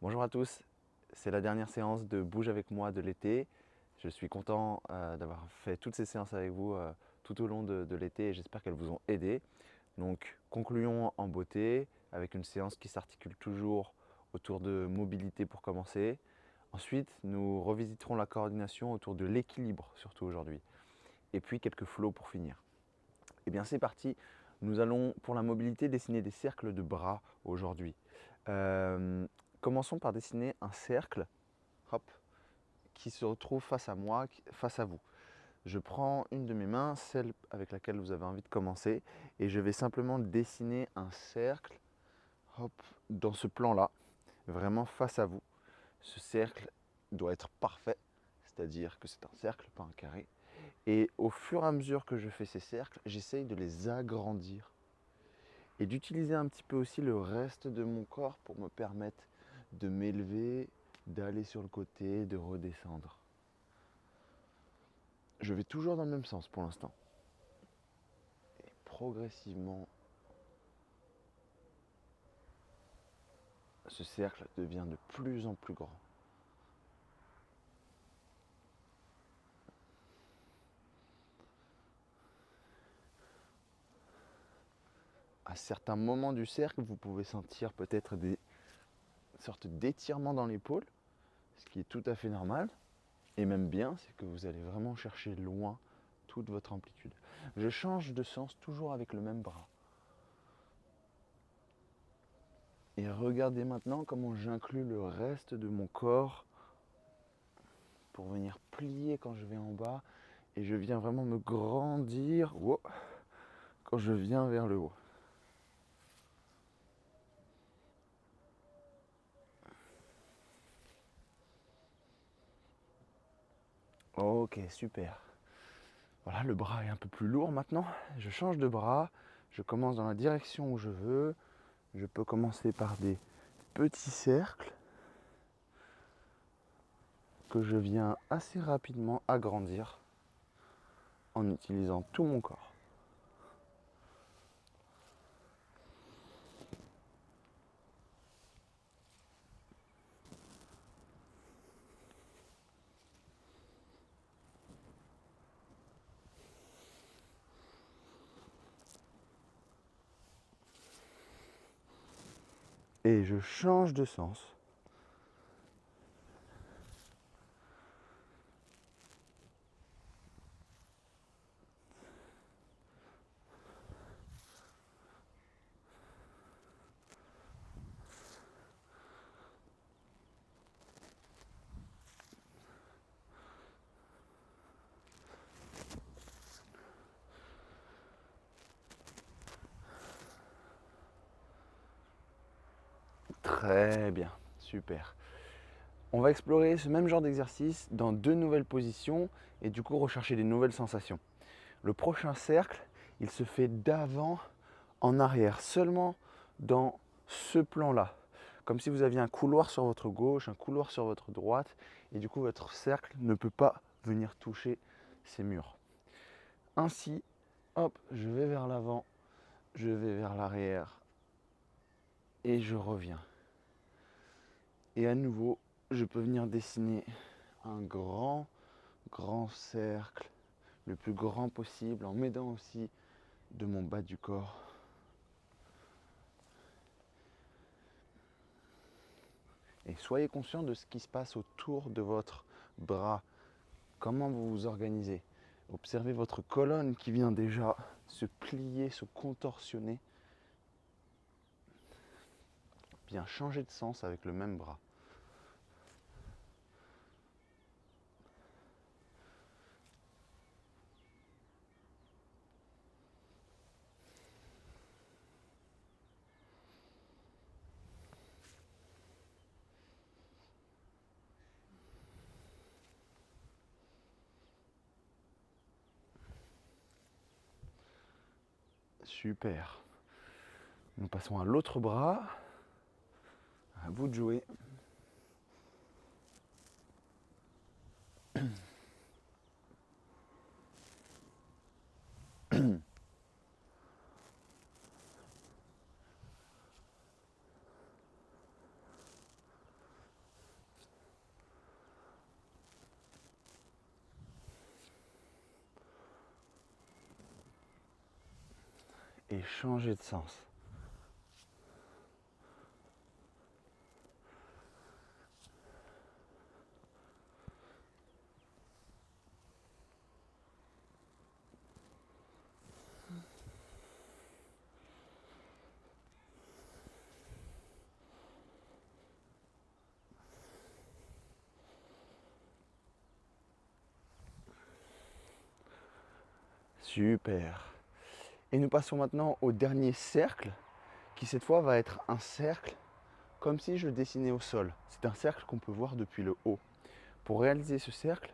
Bonjour à tous, c'est la dernière séance de Bouge avec moi de l'été. Je suis content d'avoir fait toutes ces séances avec vous tout au long de l'été et j'espère qu'elles vous ont aidé. Donc concluons en beauté avec une séance qui s'articule toujours autour de mobilité pour commencer. Ensuite, nous revisiterons la coordination autour de l'équilibre surtout aujourd'hui. Et puis quelques flows pour finir. Et bien c'est parti, nous allons pour la mobilité dessiner des cercles de bras aujourd'hui. Euh, Commençons par dessiner un cercle, hop, qui se retrouve face à moi, face à vous. Je prends une de mes mains, celle avec laquelle vous avez envie de commencer, et je vais simplement dessiner un cercle, hop, dans ce plan-là, vraiment face à vous. Ce cercle doit être parfait, c'est-à-dire que c'est un cercle, pas un carré. Et au fur et à mesure que je fais ces cercles, j'essaye de les agrandir et d'utiliser un petit peu aussi le reste de mon corps pour me permettre de m'élever, d'aller sur le côté, de redescendre. Je vais toujours dans le même sens pour l'instant. Et progressivement, ce cercle devient de plus en plus grand. À certains moments du cercle, vous pouvez sentir peut-être des sortes d'étirements dans l'épaule, ce qui est tout à fait normal. Et même bien, c'est que vous allez vraiment chercher loin toute votre amplitude. Je change de sens toujours avec le même bras. Et regardez maintenant comment j'inclus le reste de mon corps pour venir plier quand je vais en bas. Et je viens vraiment me grandir quand je viens vers le haut. Ok, super. Voilà, le bras est un peu plus lourd maintenant. Je change de bras. Je commence dans la direction où je veux. Je peux commencer par des petits cercles que je viens assez rapidement agrandir en utilisant tout mon corps. Et je change de sens. Très bien, super. On va explorer ce même genre d'exercice dans deux nouvelles positions et du coup rechercher des nouvelles sensations. Le prochain cercle, il se fait d'avant en arrière, seulement dans ce plan-là. Comme si vous aviez un couloir sur votre gauche, un couloir sur votre droite, et du coup votre cercle ne peut pas venir toucher ces murs. Ainsi, hop, je vais vers l'avant, je vais vers l'arrière, et je reviens. Et à nouveau, je peux venir dessiner un grand cercle, le plus grand possible, en m'aidant aussi de mon bas du corps. Et soyez conscient de ce qui se passe autour de votre bras. Comment vous vous organisez. Observez votre colonne qui vient déjà se plier, se contorsionner. Bien changer de sens avec le même bras. Super. Nous passons à l'autre bras. À vous de jouer. et changez de sens. Super. Et nous passons maintenant au dernier cercle, qui cette fois va être un cercle comme si je le dessinais au sol. C'est un cercle qu'on peut voir depuis le haut. Pour réaliser ce cercle,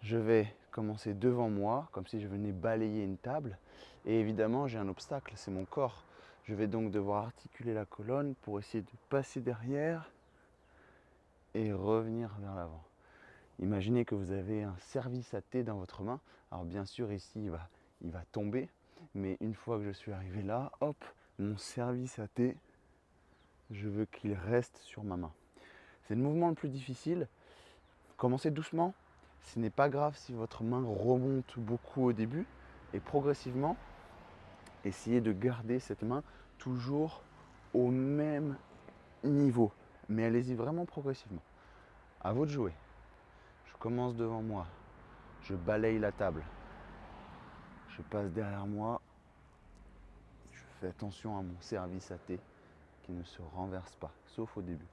je vais commencer devant moi, comme si je venais balayer une table. Et évidemment, j'ai un obstacle, c'est mon corps. Je vais donc devoir articuler la colonne pour essayer de passer derrière et revenir vers l'avant. Imaginez que vous avez un service à thé dans votre main. Alors bien sûr, ici, il va tomber. Mais une fois que je suis arrivé là, hop, mon service à thé, je veux qu'il reste sur ma main. C'est le mouvement le plus difficile. Commencez doucement. Ce n'est pas grave si votre main remonte beaucoup au début. Et progressivement, essayez de garder cette main toujours au même niveau. Mais allez-y vraiment progressivement. À vous de jouer. Je commence devant moi. Je balaye la table. Je passe derrière moi. Je fais attention à mon service à thé qui ne se renverse pas, sauf au début.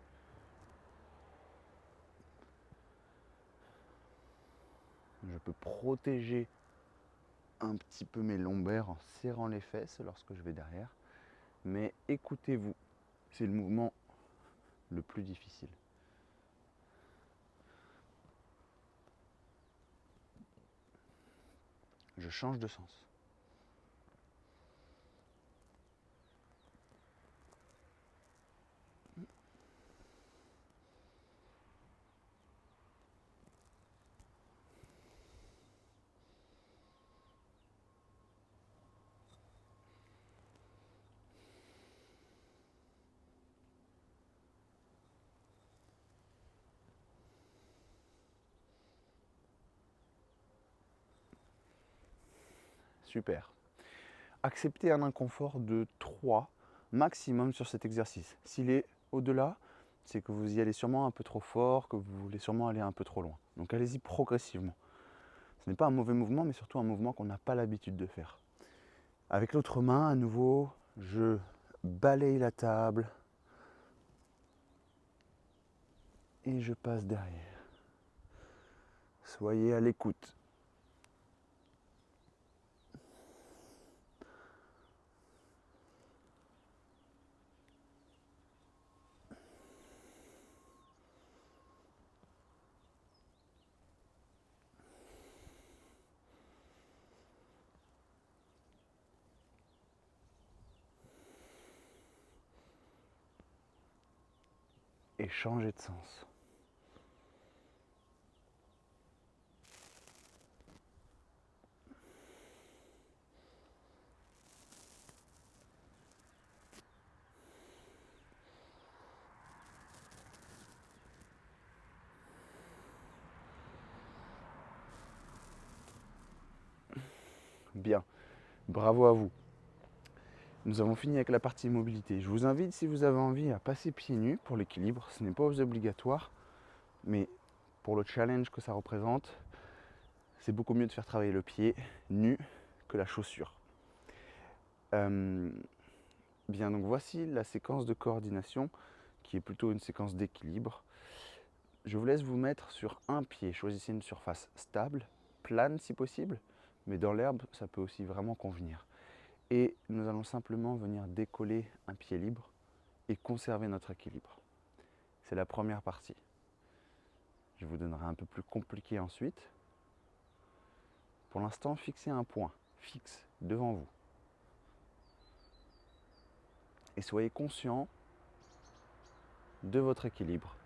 Je peux protéger un petit peu mes lombaires en serrant les fesses lorsque je vais derrière. Mais écoutez-vous, c'est le mouvement le plus difficile. Je change de sens. Super. Acceptez un inconfort de 3 maximum sur cet exercice. S'il est au-delà, c'est que vous y allez sûrement un peu trop fort, que vous voulez sûrement aller un peu trop loin. Donc allez-y progressivement. Ce n'est pas un mauvais mouvement, mais surtout un mouvement qu'on n'a pas l'habitude de faire. Avec l'autre main, à nouveau, je balaye la table et je passe derrière. Soyez à l'écoute. Et changez de sens. Bien, bravo à vous. Nous avons fini avec la partie mobilité. Je vous invite, si vous avez envie, à passer pieds nus pour l'équilibre. Ce n'est pas obligatoire, mais pour le challenge que ça représente, c'est beaucoup mieux de faire travailler le pied nu que la chaussure. Bien, donc voici la séquence de coordination qui est plutôt une séquence d'équilibre. Je vous laisse vous mettre sur un pied. Choisissez une surface stable, plane si possible, mais dans l'herbe, ça peut aussi vraiment convenir. Et nous allons simplement venir décoller un pied libre et conserver notre équilibre. C'est la première partie. Je vous donnerai un peu plus compliqué ensuite. Pour l'instant, fixez un point fixe devant vous. Et soyez conscient de votre équilibre.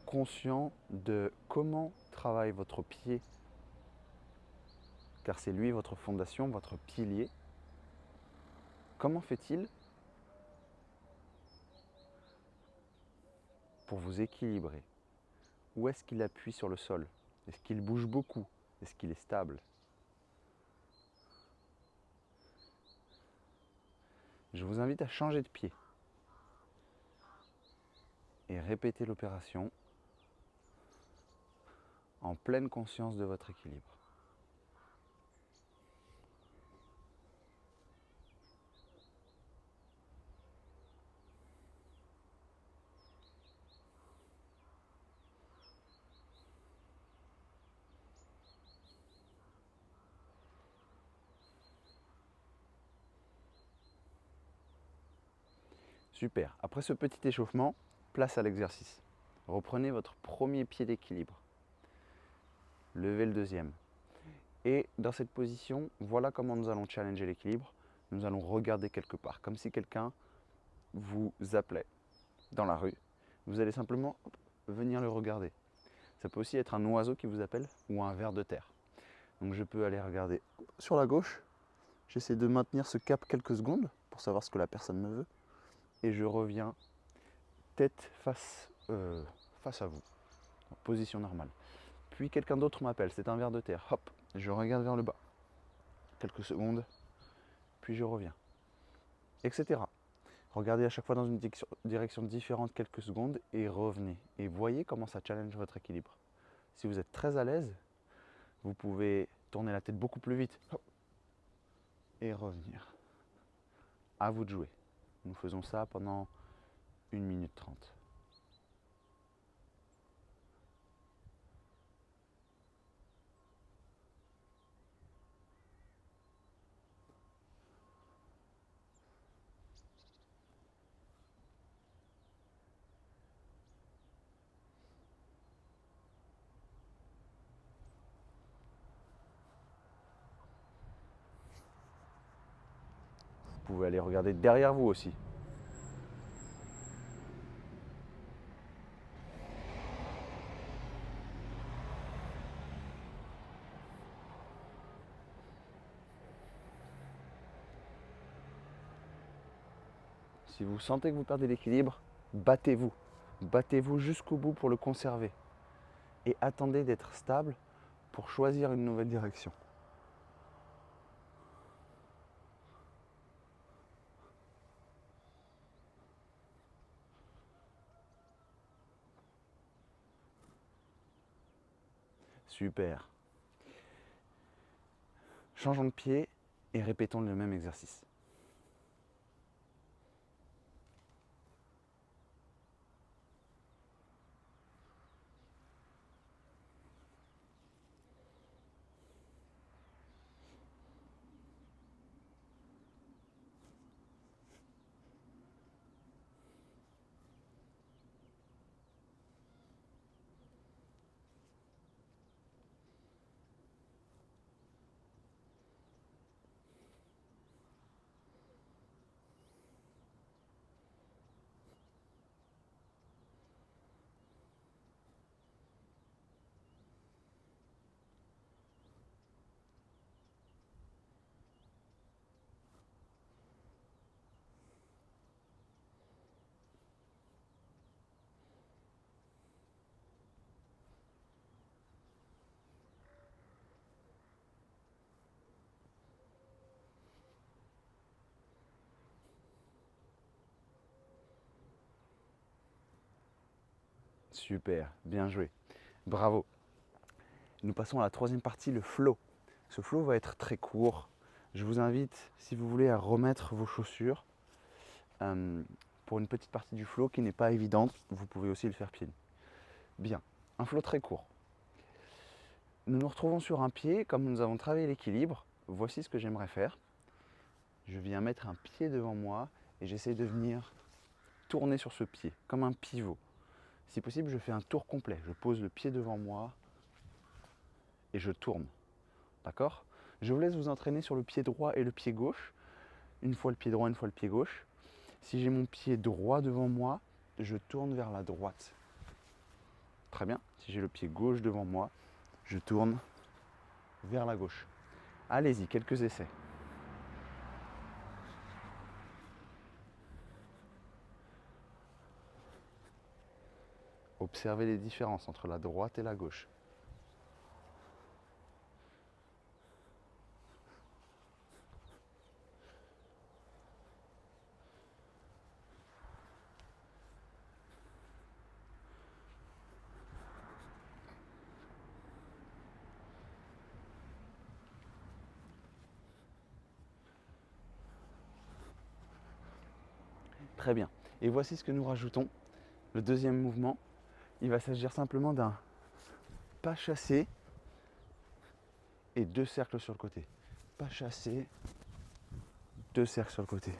Conscient de comment travaille votre pied, car c'est lui votre fondation, votre pilier. Comment fait-il pour vous équilibrer? Où est-ce qu'il appuie sur le sol? Est-ce qu'il bouge beaucoup? Est-ce qu'il est stable? Je vous invite à changer de pied et répéter l'opération en pleine conscience de votre équilibre. Super. Après ce petit échauffement, place à l'exercice. Reprenez votre premier pied d'équilibre. Levez le deuxième. Et dans cette position, voilà comment nous allons challenger l'équilibre. Nous allons regarder quelque part, comme si quelqu'un vous appelait dans la rue. Vous allez simplement venir le regarder. Ça peut aussi être un oiseau qui vous appelle ou un ver de terre. Donc je peux aller regarder sur la gauche. J'essaie de maintenir ce cap quelques secondes pour savoir ce que la personne me veut. Et je reviens tête face à vous, en position normale. Puis quelqu'un d'autre m'appelle, c'est un ver de terre. Hop, je regarde vers le bas. Quelques secondes, puis je reviens. Etc. Regardez à chaque fois dans une direction différente quelques secondes et revenez. Et voyez comment ça challenge votre équilibre. Si vous êtes très à l'aise, vous pouvez tourner la tête beaucoup plus vite. Hop, et revenir. À vous de jouer. Nous faisons ça pendant 1 minute 30. Vous pouvez aller regarder derrière vous aussi. Si vous sentez que vous perdez l'équilibre, battez-vous. Battez-vous jusqu'au bout pour le conserver. Et attendez d'être stable pour choisir une nouvelle direction. Super. Changeons de pied et répétons le même exercice. Super, bien joué. Bravo. Nous passons à la troisième partie, le flow. Ce flow va être très court. Je vous invite, si vous voulez, à remettre vos chaussures pour une petite partie du flow qui n'est pas évidente. Vous pouvez aussi le faire pieds nus. Bien, un flow très court. Nous nous retrouvons sur un pied, comme nous avons travaillé l'équilibre. Voici ce que j'aimerais faire. Je viens mettre un pied devant moi et j'essaie de venir tourner sur ce pied, comme un pivot. Si possible, je fais un tour complet. Je pose le pied devant moi et je tourne. D'accord? Je vous laisse vous entraîner sur le pied droit et le pied gauche. Une fois le pied droit, une fois le pied gauche. Si j'ai mon pied droit devant moi, je tourne vers la droite. Très bien. Si j'ai le pied gauche devant moi, je tourne vers la gauche. Allez-y, quelques essais. Observez les différences entre la droite et la gauche. Très bien. Et voici ce que nous rajoutons. Le deuxième mouvement, il va s'agir simplement d'un pas chassé et 2 cercles sur le côté. Pas chassé, 2 cercles sur le côté.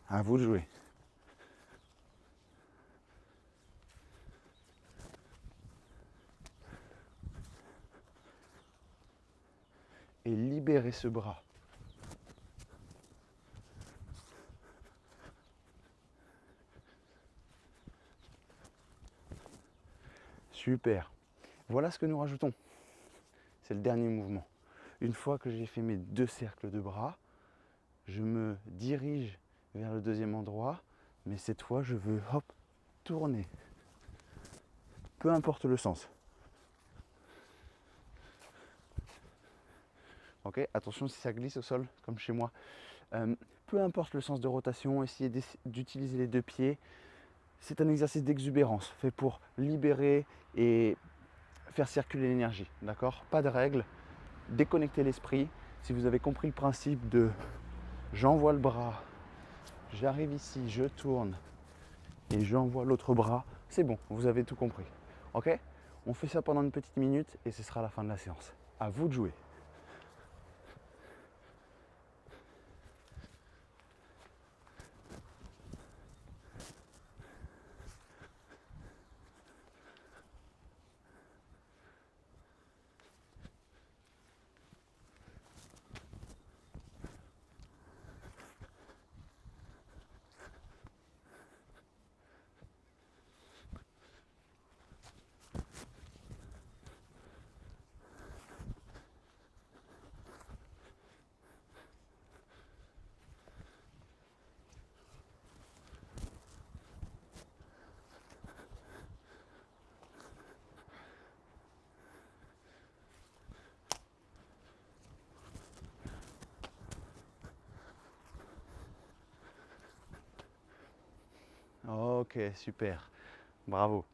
À vous de jouer. Et libérez ce bras. Super. Voilà ce que nous rajoutons. C'est le dernier mouvement. Une fois que j'ai fait mes 2 cercles de bras, je me dirige vers le deuxième endroit, mais cette fois je veux hop, tourner. Peu importe le sens. Ok, attention si ça glisse au sol, comme chez moi. Peu importe le sens de rotation, essayez d'utiliser les 2 pieds. C'est un exercice d'exubérance, fait pour libérer et faire circuler l'énergie. D'accord? Pas de règles, déconnectez l'esprit. Si vous avez compris le principe de j'envoie le bras, j'arrive ici, je tourne et j'envoie l'autre bras, c'est bon, vous avez tout compris. Ok? On fait ça pendant une petite minute et ce sera la fin de la séance. À vous de jouer. Ok, super. Bravo.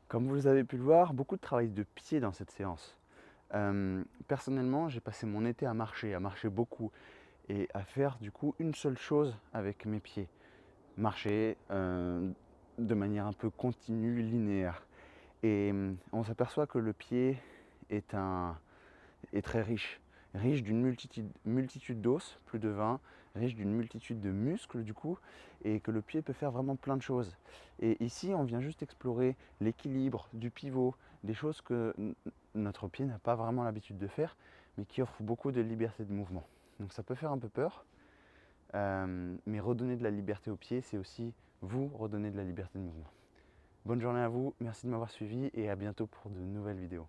Comme vous avez pu le voir, beaucoup de travail de pied dans cette séance. Personnellement, j'ai passé mon été à marcher beaucoup et à faire du coup une seule chose avec mes pieds. Marcher de manière un peu continue, linéaire. Et on s'aperçoit que le pied est, est très riche. Riche d'une multitude d'os, plus de 20, riche d'une multitude de muscles du coup, et que le pied peut faire vraiment plein de choses. Et ici, on vient juste explorer l'équilibre du pivot, des choses que notre pied n'a pas vraiment l'habitude de faire, mais qui offrent beaucoup de liberté de mouvement. Donc ça peut faire un peu peur, mais redonner de la liberté au pied, c'est aussi vous redonner de la liberté de mouvement. Bonne journée à vous, merci de m'avoir suivi et à bientôt pour de nouvelles vidéos.